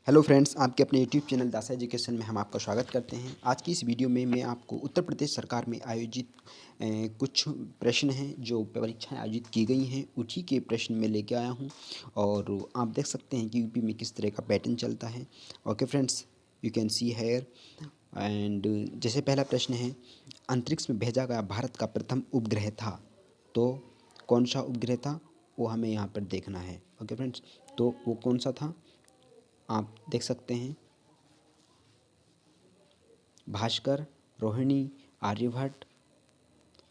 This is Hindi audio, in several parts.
हेलो फ्रेंड्स, आपके अपने यूट्यूब चैनल दासा एजुकेशन में हम आपका स्वागत करते हैं। आज की इस वीडियो में मैं आपको उत्तर प्रदेश सरकार में आयोजित कुछ प्रश्न हैं जो परीक्षाएं आयोजित की गई हैं, उसी के प्रश्न में लेके आया हूं। और आप देख सकते हैं कि यूपी में किस तरह का पैटर्न चलता है। Okay friends, you can see here. And जैसे पहला प्रश्न है, अंतरिक्ष में भेजा गया भारत का प्रथम उपग्रह था, तो कौन सा उपग्रह था वो हमें यहाँ पर देखना है। ओके फ्रेंड्स, तो वो कौन सा था आप देख सकते हैं। भास्कर, रोहिणी, आर्यभट्ट,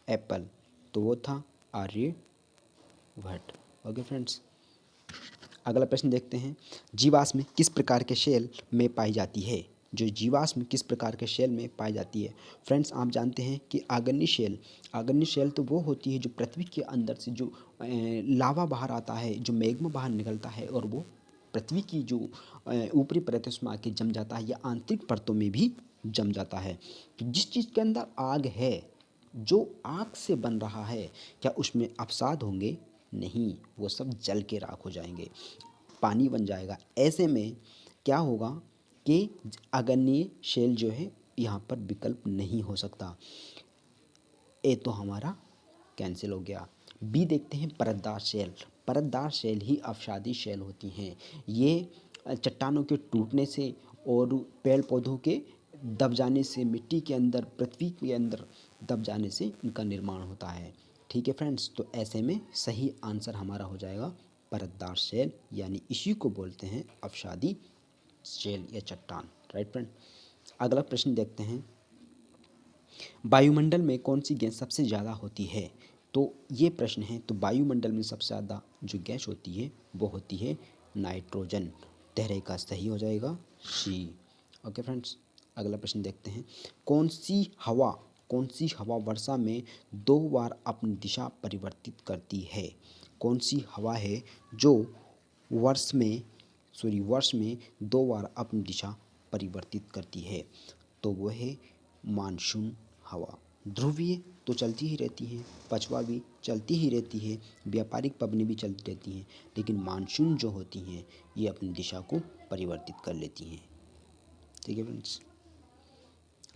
एप्पल, तो वो था आर्यभट्ट। ओके फ्रेंड्स, अगला प्रश्न देखते हैं। जीवाश्म किस प्रकार के शेल में पाई जाती है? जो जीवाश्म किस प्रकार के शेल में पाई जाती है? फ्रेंड्स, आप जानते हैं कि आग्नेय शेल तो वो होती है जो पृथ्वी के अंदर से जो लावा बाहर आता है, जो मैग्मा बाहर निकलता है और वो पृथ्वी की जो ऊपरी परत है उसमें आके जम जाता है या आंतरिक परतों में भी जम जाता है। तो जिस चीज़ के अंदर आग है, जो आग से बन रहा है, क्या उसमें अवसाद होंगे? नहीं, वो सब जल के राख हो जाएंगे, पानी बन जाएगा। ऐसे में क्या होगा कि अग्नेय शेल जो है यहाँ पर विकल्प नहीं हो सकता। ए तो हमारा कैंसिल हो गया। बी देखते हैं, परतदार शेल। परतदार शेल ही अवसादी शेल होती हैं। ये चट्टानों के टूटने से और पेड़ पौधों के दब जाने से, मिट्टी के अंदर, पृथ्वी के अंदर दब जाने से इनका निर्माण होता है। ठीक है फ्रेंड्स, तो ऐसे में सही आंसर हमारा हो जाएगा परतदार शेल, यानी इसी को बोलते हैं अवसादी शेल या चट्टान। राइट फ्रेंड, अगला प्रश्न देखते हैं। वायुमंडल में कौन सी गैस सबसे ज़्यादा होती है? तो ये प्रश्न है। तो वायुमंडल में सबसे ज़्यादा जो गैस होती है वो होती है नाइट्रोजन। तेरे का सही हो जाएगा सी। ओके फ्रेंड्स, अगला प्रश्न देखते हैं। कौन सी हवा वर्षा में 2 बार अपनी दिशा परिवर्तित करती है? कौन सी हवा है जो वर्ष में 2 बार अपनी दिशा परिवर्तित करती है? तो वो है मानसून हवा। ध्रुवीय तो चलती ही रहती हैं, पछवा भी चलती ही रहती है, व्यापारिक पवनें भी चलती रहती हैं, लेकिन मानसून जो होती हैं ये अपनी दिशा को परिवर्तित कर लेती हैं। ठीक है फ्रेंड्स,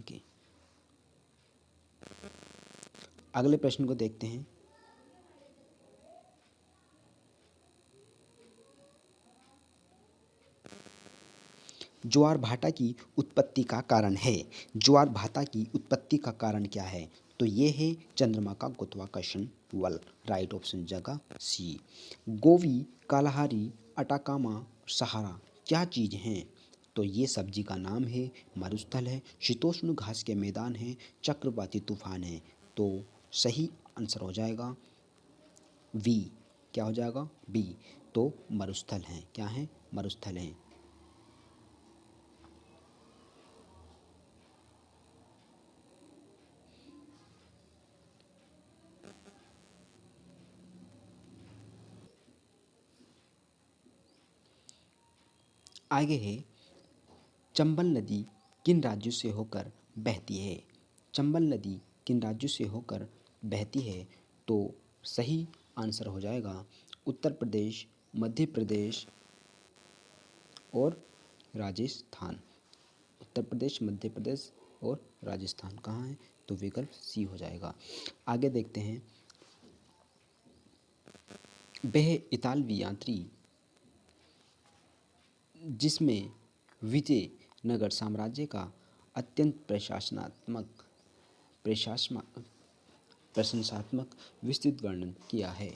ओके। अगले प्रश्न को देखते हैं। ज्वार भाटा की उत्पत्ति का कारण है। ज्वार भाटा की उत्पत्ति का कारण क्या है? तो ये है चंद्रमा का गुरुत्वाकर्षण बल। राइट ऑप्शन जगह सी। गोवी, कालाहारी, अटाकामा, सहारा क्या चीज़ हैं? तो ये सब्जी का नाम है, मरुस्थल है, शीतोष्ण घास के मैदान हैं, चक्रवाती तूफान है। तो सही आंसर हो जाएगा वी। क्या हो जाएगा? बी। तो मरुस्थल हैं। क्या हैं? मरुस्थल हैं। आगे है, चंबल नदी किन राज्यों से होकर बहती है? चंबल नदी किन राज्यों से होकर बहती है? तो सही आंसर हो जाएगा उत्तर प्रदेश, मध्य प्रदेश और राजस्थान। उत्तर प्रदेश, मध्य प्रदेश और राजस्थान कहाँ है? तो विकल्प सी हो जाएगा। आगे देखते हैं। वह इतालवी यात्री जिसमें विजयनगर साम्राज्य का अत्यंत प्रशंसात्मक विस्तृत वर्णन किया है।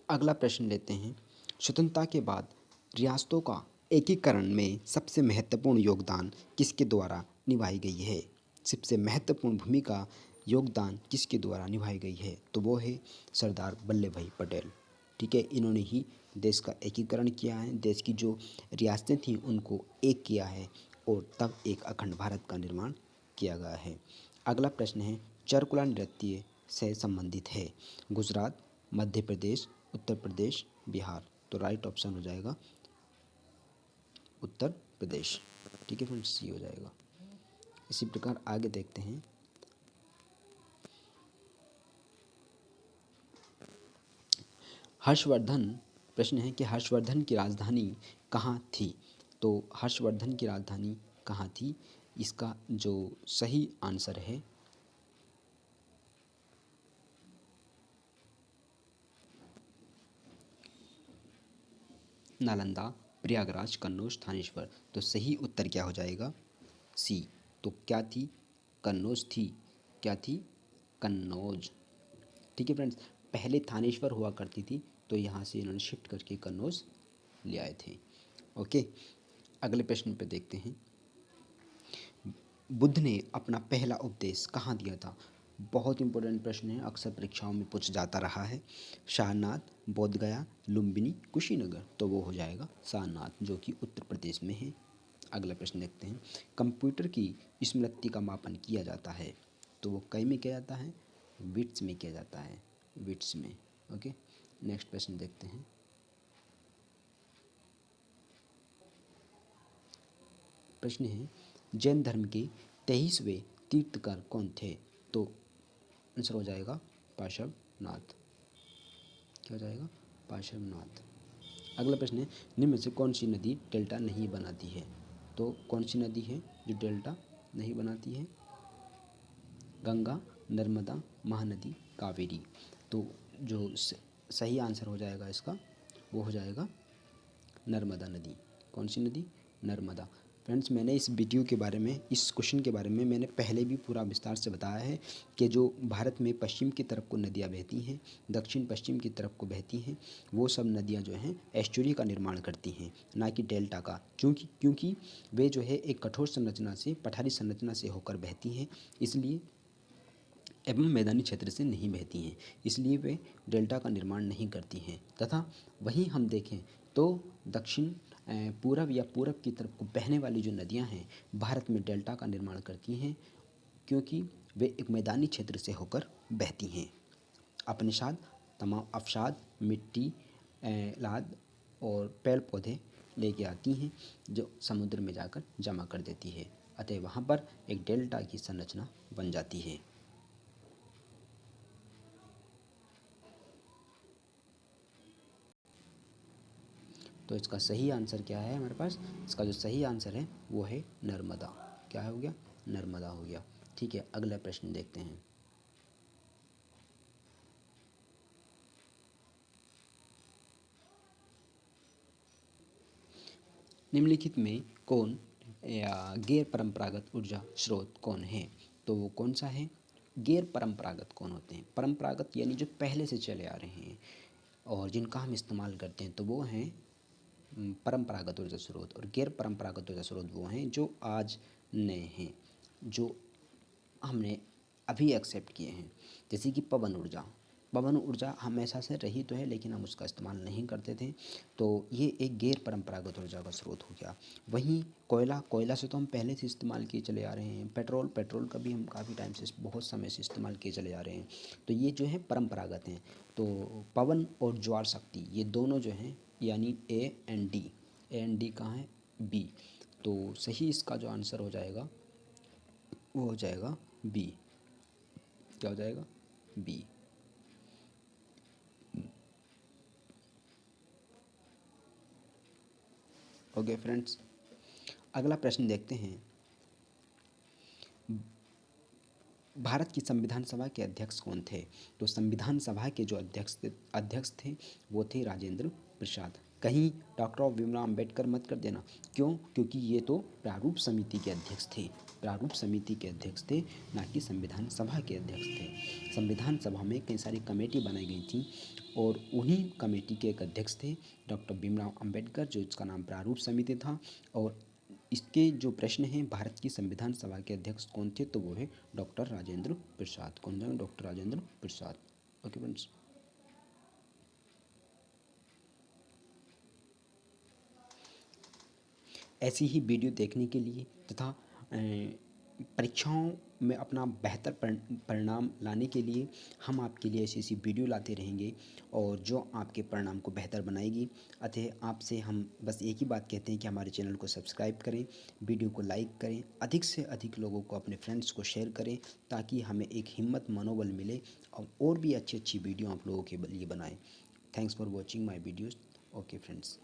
अगला प्रश्न लेते हैं। स्वतंत्रता के बाद रियासतों का एकीकरण में सबसे महत्वपूर्ण योगदान किसके द्वारा निभाई गई है? सबसे महत्वपूर्ण भूमिका योगदान किसके द्वारा निभाई गई है? तो वो है सरदार वल्लभ भाई पटेल। ठीक है, इन्होंने ही देश का एकीकरण किया है, देश की जो रियासतें थीं उनको एक किया है और तब एक अखंड भारत का निर्माण किया गया है। अगला प्रश्न है, चरकुला नृत्य से संबंधित है। गुजरात, मध्य प्रदेश, उत्तर प्रदेश, बिहार। तो राइट ऑप्शन हो जाएगा उत्तर प्रदेश। ठीक है फ्रेंड्स, सी हो जाएगा। इसी प्रकार आगे देखते हैं। हर्षवर्धन, प्रश्न है कि हर्षवर्धन की राजधानी कहाँ थी? तो हर्षवर्धन की राजधानी कहाँ थी? इसका जो सही आंसर है नालंदा, प्रयागराज, कन्नौज, थानेश्वर। तो सही उत्तर क्या हो जाएगा? सी। तो क्या थी? कन्नौज थी। क्या थी? कन्नौज। ठीक है फ्रेंड्स, पहले थानेश्वर हुआ करती थी, तो यहाँ से इन्होंने शिफ्ट करके कन्नौज ले आए थे। ओके, अगले प्रश्न पे देखते हैं। बुद्ध ने अपना पहला उपदेश कहाँ दिया था? बहुत इंपॉर्टेंट प्रश्न है, अक्सर परीक्षाओं में पूछा जाता रहा है। सारनाथ, बोधगया, लुम्बिनी, कुशीनगर। तो वो हो जाएगा सारनाथ, जो कि उत्तर प्रदेश में है। अगला प्रश्न देखते हैं। कंप्यूटर की स्मृति का मापन किया जाता है, तो वो कई में किया जाता है? बिट्स में किया जाता है, बिट्स में। ओके, नेक्स्ट प्रश्न देखते हैं। प्रश्न है, जैन धर्म के 23वें तीर्थकर कौन थे? तो आंसर हो जाएगा पार्श्वनाथ। क्या हो जाएगा? पार्श्वनाथ। अगला प्रश्न है, निम्न में से कौन सी नदी डेल्टा नहीं बनाती है? तो कौन सी नदी है जो डेल्टा नहीं बनाती है? गंगा, नर्मदा, महानदी, कावेरी। तो जो सही आंसर हो जाएगा इसका, वो हो जाएगा नर्मदा नदी। कौन सी नदी? नर्मदा। फ्रेंड्स, मैंने इस वीडियो के बारे में, इस क्वेश्चन के बारे में मैंने पहले भी पूरा विस्तार से बताया है कि जो भारत में पश्चिम की तरफ को नदियाँ बहती हैं, दक्षिण पश्चिम की तरफ को बहती हैं, वो सब नदियाँ जो हैं एस्चुरी का निर्माण करती हैं, ना कि डेल्टा का। क्योंकि वे जो है एक कठोर संरचना से, पठारी संरचना से होकर बहती हैं, इसलिए एवं मैदानी क्षेत्र से नहीं बहती हैं, इसलिए वे डेल्टा का निर्माण नहीं करती हैं। तथा वहीं हम देखें तो दक्षिण पूरब या पूरब की तरफ को बहने वाली जो नदियां हैं भारत में डेल्टा का निर्माण करती हैं, क्योंकि वे एक मैदानी क्षेत्र से होकर बहती हैं। अपने साथ तमाम अवसाद, मिट्टी, लाद और पेड़ पौधे लेके आती हैं, जो समुद्र में जाकर जमा कर देती है। अतः वहाँ पर एक डेल्टा की संरचना बन जाती है। तो इसका सही आंसर क्या है हमारे पास? इसका जो सही आंसर है वो है नर्मदा। क्या हो गया? नर्मदा हो गया। ठीक है, अगला प्रश्न देखते हैं। निम्नलिखित में कौन या गैर परंपरागत ऊर्जा स्रोत कौन है? तो वो कौन सा है? गैर परंपरागत कौन होते हैं? परंपरागत यानी जो पहले से चले आ रहे हैं और जिनका हम इस्तेमाल करते हैं, तो वो हैं परंपरागत ऊर्जा स्रोत। और गैर परंपरागत ऊर्जा स्रोत वो हैं जो आज नए हैं, जो हमने अभी एक्सेप्ट किए हैं। जैसे कि पवन ऊर्जा। पवन ऊर्जा हमेशा से रही तो है, लेकिन हम उसका इस्तेमाल नहीं करते थे, तो ये एक गैर परंपरागत ऊर्जा का स्रोत हो गया। वहीं कोयला से तो हम पहले से इस्तेमाल किए चले आ रहे हैं। पेट्रोल का भी हम काफ़ी टाइम से, बहुत समय से इस्तेमाल किए चले आ रहे हैं। तो ये जो है परंपरागत हैं। तो पवन और ज्वार शक्ति, ये दोनों जो हैं, यानी ए एंड डी कहाँ है? बी। तो सही इसका जो आंसर हो जाएगा वो हो जाएगा बी। क्या हो जाएगा? बी। ओके फ्रेंड्स, अगला प्रश्न देखते हैं। भारत की संविधान सभा के अध्यक्ष कौन थे? तो संविधान सभा के जो अध्यक्ष थे वो थे राजेंद्र प्रसाद। कहीं डॉक्टर भीमराव अम्बेडकर मत कर देना। क्यों? क्योंकि ये तो प्रारूप समिति के अध्यक्ष थे। प्रारूप समिति के अध्यक्ष थे, ना कि संविधान सभा के अध्यक्ष थे। संविधान सभा में कई सारी कमेटी बनाई गई थी और उन्हीं कमेटी के एक अध्यक्ष थे डॉक्टर भीमराव अम्बेडकर, जो इसका नाम प्रारूप समिति था। और इसके जो प्रश्न हैं, भारत की संविधान सभा के अध्यक्ष कौन थे? तो वो है डॉक्टर राजेंद्र प्रसाद। कौन है? Doctor Rajendra Prasad. Okay friends, ऐसी ही वीडियो देखने के लिए तथा परीक्षाओं में अपना बेहतर परिणाम लाने के लिए हम आपके लिए ऐसी ऐसी वीडियो लाते रहेंगे, और जो आपके परिणाम को बेहतर बनाएगी। अतः आपसे हम बस एक ही बात कहते हैं कि हमारे चैनल को सब्सक्राइब करें, वीडियो को लाइक करें, अधिक से अधिक लोगों को, अपने फ्रेंड्स को शेयर करें, ताकि हमें एक हिम्मत, मनोबल मिले और भी अच्छी अच्छी वीडियो आप लोगों के लिए बनाएं। Thanks for watching my videos. Okay friends.